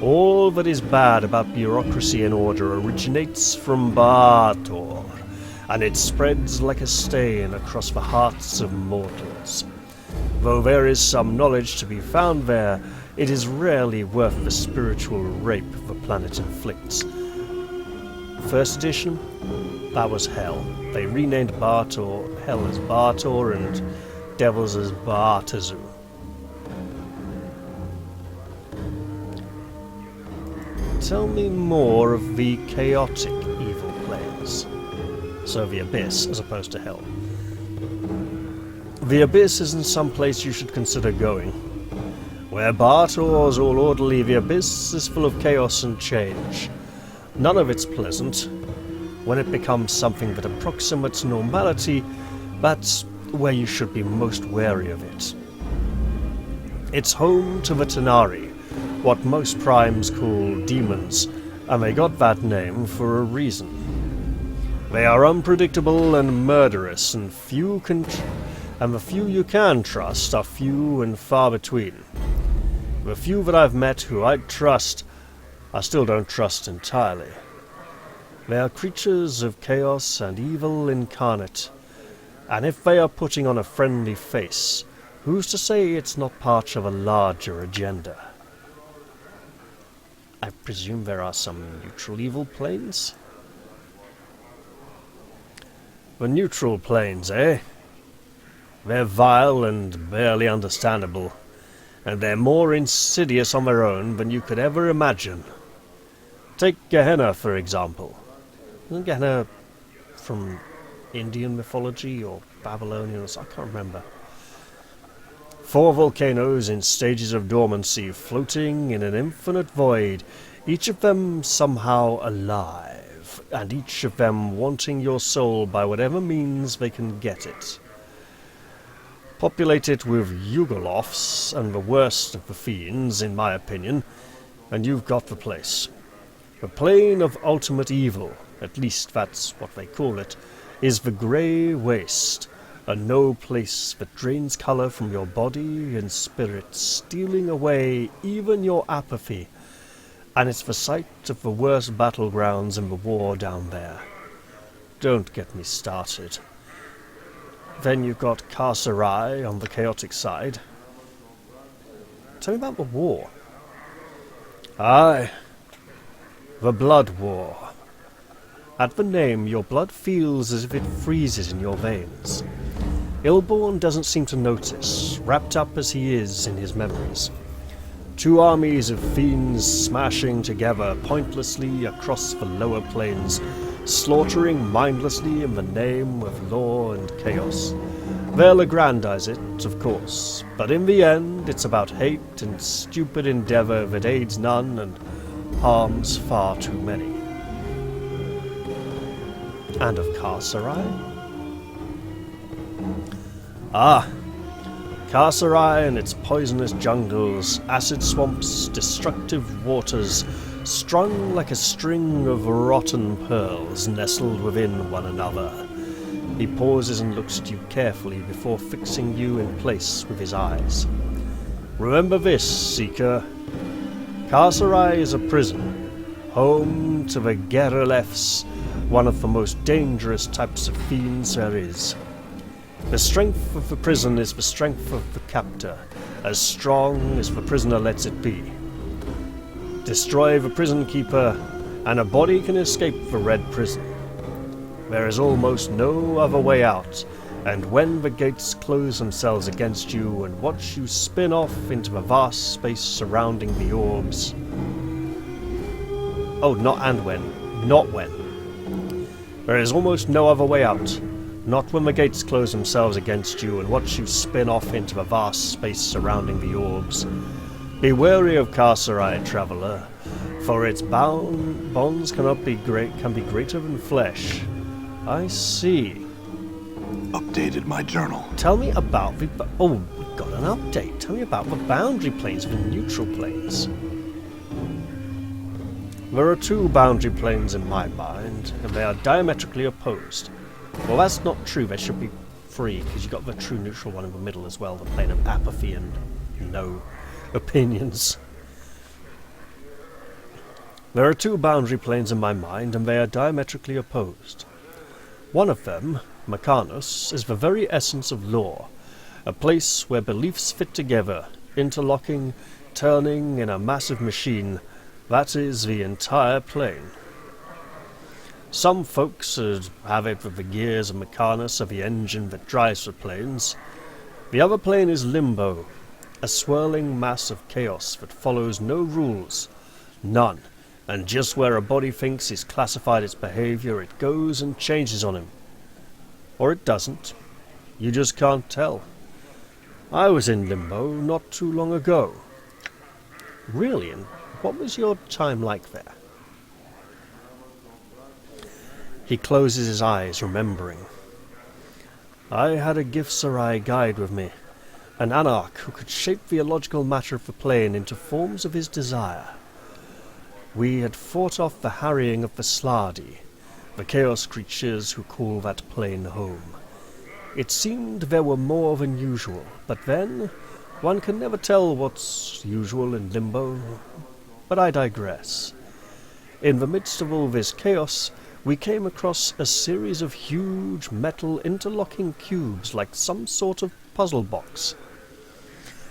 all that is bad about bureaucracy and order originates from Bartor, and it spreads like a stain across the hearts of mortals. Though there is some knowledge to be found there, it is rarely worth the spiritual rape the planet inflicts. First edition, that was Hell. They renamed Bartor, Hell as Bartor, and Devils as Bartazu. tell me more of the chaotic evil planes. So the Abyss, as opposed to Hell. The Abyss isn't some place you should consider going. Where Bartor's all orderly, the Abyss is full of chaos and change. None of it's pleasant. When it becomes something that approximates normality, that's where you should be most wary of it. It's home to the Tanari, what most primes call demons, and they got that name for a reason. They are unpredictable and murderous, and the few you can trust are few and far between. The few that I've met who I'd trust, I still don't trust entirely. They are creatures of chaos and evil incarnate, and if they are putting on a friendly face, who's to say it's not part of a larger agenda? I presume there are some neutral evil planes? The neutral planes, eh? They're vile and barely understandable, and they're more insidious on their own than you could ever imagine. Take Gehenna, for example. Isn't Gehenna from Indian mythology or Babylonian? I can't remember. 4 volcanoes in stages of dormancy, floating in an infinite void, each of them somehow alive, and each of them wanting your soul by whatever means they can get it. Populate it with Yugoloths and the worst of the fiends, in my opinion, and you've got the place. The plane of ultimate evil, at least that's what they call it, is the grey waste, a no place that drains colour from your body and spirit, stealing away even your apathy, and it's the site of the worst battlegrounds in the war down there. Don't get me started. Then you've got Carcerai on the chaotic side. Tell me about the war. Aye, the Blood War. At the name, your blood feels as if it freezes in your veins. Ilborn doesn't seem to notice, wrapped up as he is in his memories. 2 armies of fiends smashing together pointlessly across the lower planes, slaughtering mindlessly in the name of law and chaos. They'll aggrandize it, of course, but in the end it's about hate and stupid endeavor that aids none and harms far too many. And of Carcerai? Ah, Carcerai and its poisonous jungles, acid swamps, destructive waters, strung like a string of rotten pearls nestled within one another. He pauses and looks at you carefully before fixing you in place with his eyes. Remember this, Seeker. Carcerai is a prison, home to the Geralefs, one of the most dangerous types of fiends there is. The strength of the prison is the strength of the captor, as strong as the prisoner lets it be. Destroy the prison keeper, and a body can escape the Red Prison. There is almost no other way out, and when the gates close themselves against you and watch you spin off into the vast space surrounding the orbs... Oh, not and when. Not when. There is almost no other way out. Not when the gates close themselves against you and watch you spin off into the vast space surrounding the orbs. Be wary of Carcerai, traveller, for its bonds can be greater than flesh. I see. Updated my journal. Tell me about the... Oh, we got an update. Tell me about the boundary planes of the neutral planes. There are 2 boundary planes in my mind, and they are diametrically opposed. Well, that's not true. They should be free, because you've got the true neutral one in the middle as well, the plane of apathy and no opinions. There are 2 boundary planes in my mind, and they are diametrically opposed. One of them, Mechanos, is the very essence of law, a place where beliefs fit together, interlocking, turning in a massive machine. That is the entire plane. Some folks would have it that the gears of Mechanos are the engine that drives the planes. The other plane is Limbo, a swirling mass of chaos that follows no rules, none, And just where a body thinks it's classified its behavior, it goes and changes on him. Or it doesn't. You just can't tell. I was in limbo not too long ago. Really? And what was your time like there? He closes his eyes, remembering. I had a Gifsarai guide with me, an anarch who could shape the illogical matter of the plane into forms of his desire. We had fought off the harrying of the Slardi, the chaos creatures who call that plane home. It seemed there were more than usual, but then one can never tell what's usual in limbo. But I digress. In the midst of all this chaos, we came across a series of huge metal interlocking cubes like some sort of puzzle box.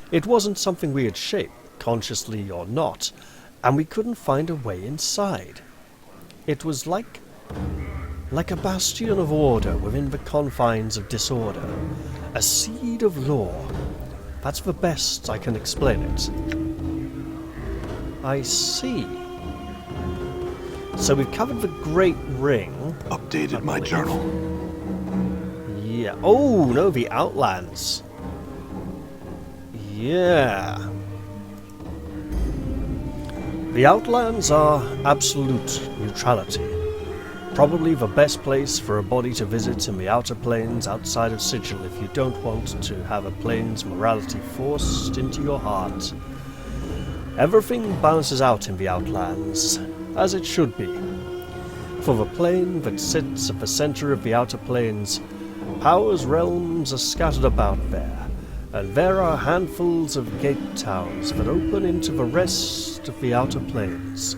It wasn't something we had shaped, consciously or not, and we couldn't find a way inside. It was like a bastion of order within the confines of disorder, a seed of law. That's the best I can explain it. I see. So we've covered the Great Ring. Updated my journal. Yeah. Oh, no, the Outlands. Yeah. The Outlands are absolute neutrality. Probably the best place for a body to visit in the outer planes outside of Sigil if you don't want to have a plane's morality forced into your heart. Everything balances out in the Outlands, as it should be. For the plane that sits at the center of the outer planes, Power's realms are scattered about there, and there are handfuls of gate towns that open into the rest of the outer planes.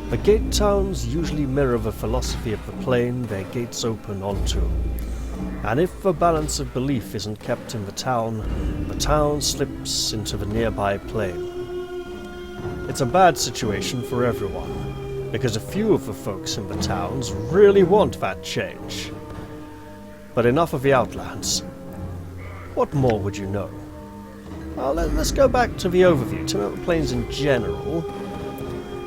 The gate towns usually mirror the philosophy of the plane their gates open onto, and if the balance of belief isn't kept in the town slips into the nearby plane. It's a bad situation for everyone, because a few of the folks in the towns really want that change. But enough of the Outlands. What more would you know? Well, let's go back to the overview, to the planes in general.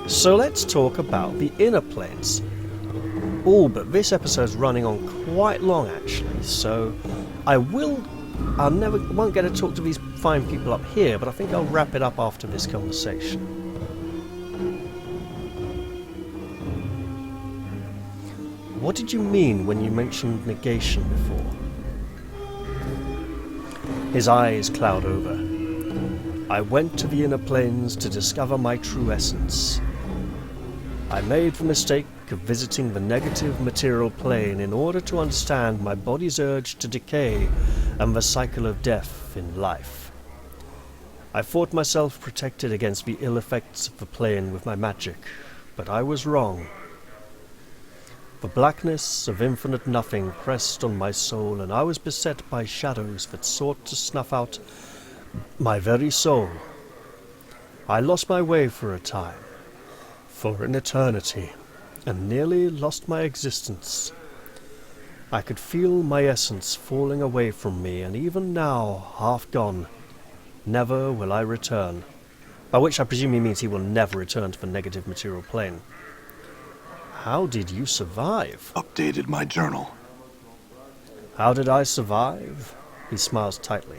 So let's talk about the inner planes. Oh, but this episode's running on quite long actually, so I won't get to talk to these fine people up here, but I think I'll wrap it up after this conversation. What did you mean when you mentioned negation before? His eyes cloud over. I went to the inner planes to discover my true essence. I made the mistake of visiting the negative material plane in order to understand my body's urge to decay and the cycle of death in life. I thought myself protected against the ill effects of the plane with my magic, but I was wrong. The blackness of infinite nothing pressed on my soul, and I was beset by shadows that sought to snuff out my very soul. I lost my way for a time, for an eternity, and nearly lost my existence. I could feel my essence falling away from me, and even now, half gone, never will I return. By which I presume he means he will never return to the negative material plane. How did you survive? Updated my journal. How did I survive? He smiles tightly.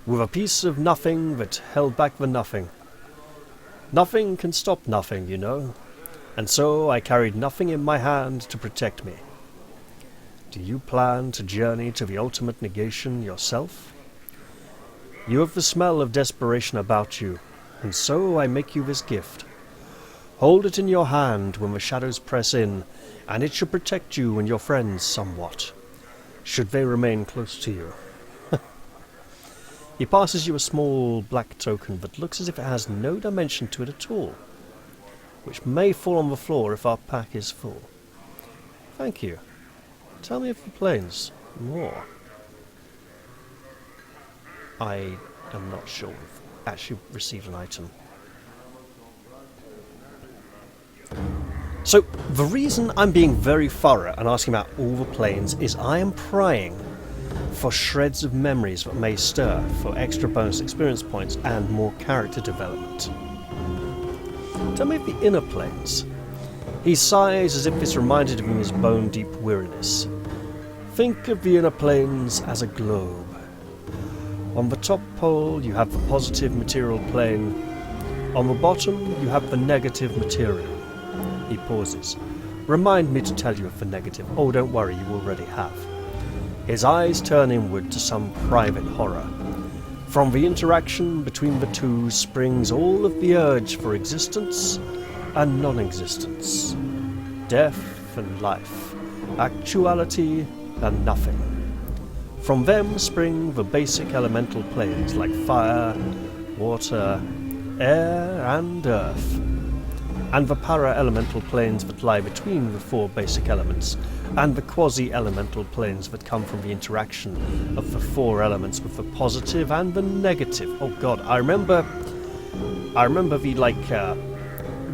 With a piece of nothing that held back the nothing. Nothing can stop nothing, you know. And so I carried nothing in my hand to protect me. Do you plan to journey to the ultimate negation yourself? You have the smell of desperation about you, and so I make you this gift. Hold it in your hand when the shadows press in, and it should protect you and your friends somewhat, should they remain close to you. He passes you a small black token that looks as if it has no dimension to it at all, which may fall on the floor if our pack is full. Thank you. Tell me of the planes more. I am not sure we've actually received an item. So, the reason I'm being very thorough and asking about all the planes is I am prying for shreds of memories that may stir, for extra bonus experience points and more character development. Tell me of the inner planes. He sighs as if this reminded him of his bone-deep weariness. Think of the inner planes as a globe. On the top pole you have the positive material plane. On the bottom you have the negative material. He pauses. Remind me to tell you of the negative. Oh, don't worry, you already have. His eyes turn inward to some private horror. From the interaction between the two springs all of the urge for existence and non-existence, death and life, actuality and nothing. From them spring the basic elemental planes like fire, water, air and earth, and the para-elemental planes that lie between the four basic elements, and the quasi-elemental planes that come from the interaction of the four elements with the positive and the negative. Oh god, I remember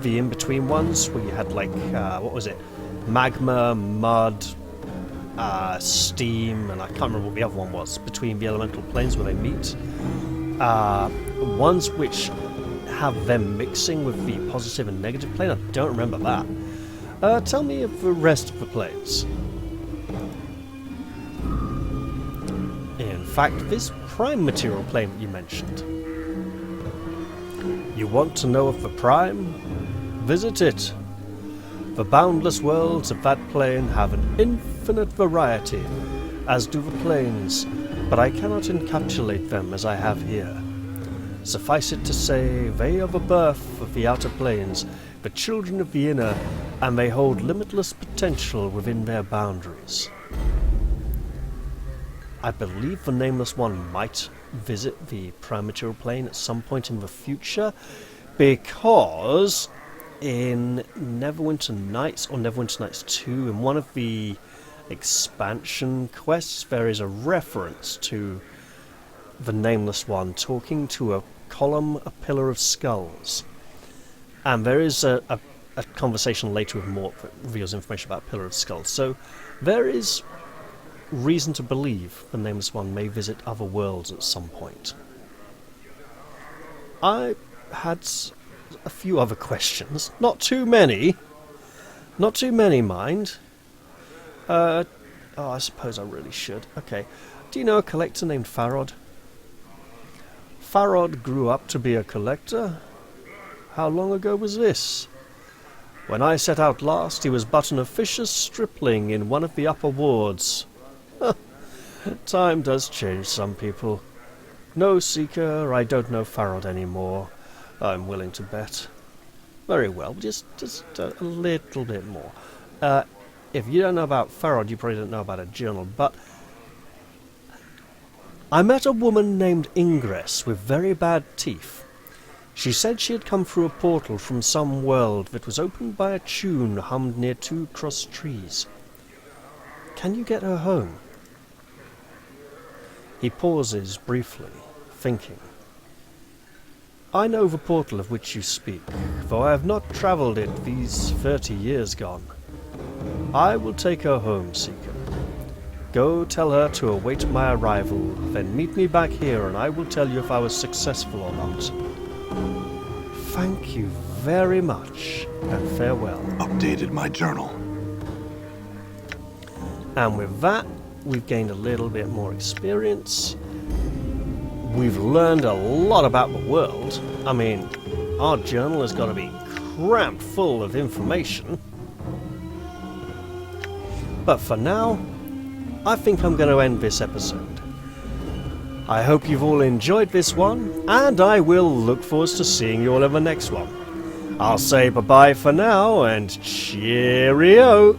the in-between ones where you had what was it? Magma, mud, steam, and I can't remember what the other one was, between the elemental planes where they meet. Ones which have them mixing with the positive and negative plane, I don't remember that. Tell me of the rest of the planes. In fact, this prime material plane that you mentioned. You want to know of the prime? Visit it. The boundless worlds of that plane have an infinite variety, as do the planes, but I cannot encapsulate them as I have here. Suffice it to say, they are the birth of the outer planes, the children of the inner, and they hold limitless potential within their boundaries. I believe the Nameless One might visit the prime material plane at some point in the future, because in Neverwinter Nights, or Neverwinter Nights 2, in one of the expansion quests, there is a reference to the Nameless One talking to a column, a pillar of skulls. And there is a conversation later with Mort that reveals information about Pillar of Skulls. So there is reason to believe the Nameless One may visit other worlds at some point. I had a few other questions. Not too many. Not too many, mind. Oh, I suppose I really should. Okay. Do you know a collector named Farod? Farod grew up to be a collector? How long ago was this? When I set out last, he was but an officious stripling in one of the upper wards. Time does change some people. No, Seeker, I don't know Farod anymore. I'm willing to bet. Very well, just a little bit more. If you don't know about Farod, you probably don't know about a journal, but I met a woman named Ingress with very bad teeth. She said she had come through a portal from some world that was opened by a tune hummed near 2 crossed trees. Can you get her home? He pauses briefly, thinking. I know the portal of which you speak, though I have not travelled it these 30 years gone. I will take her home, Seeker. Go tell her to await my arrival, then meet me back here and I will tell you if I was successful or not. Thank you very much, and farewell. Updated my journal. And with that, we've gained a little bit more experience. We've learned a lot about the world. I mean, our journal has got to be crammed full of information. But for now, I think I'm going to end this episode. I hope you've all enjoyed this one, and I will look forward to seeing you all in the next one. I'll say bye-bye for now, and cheerio!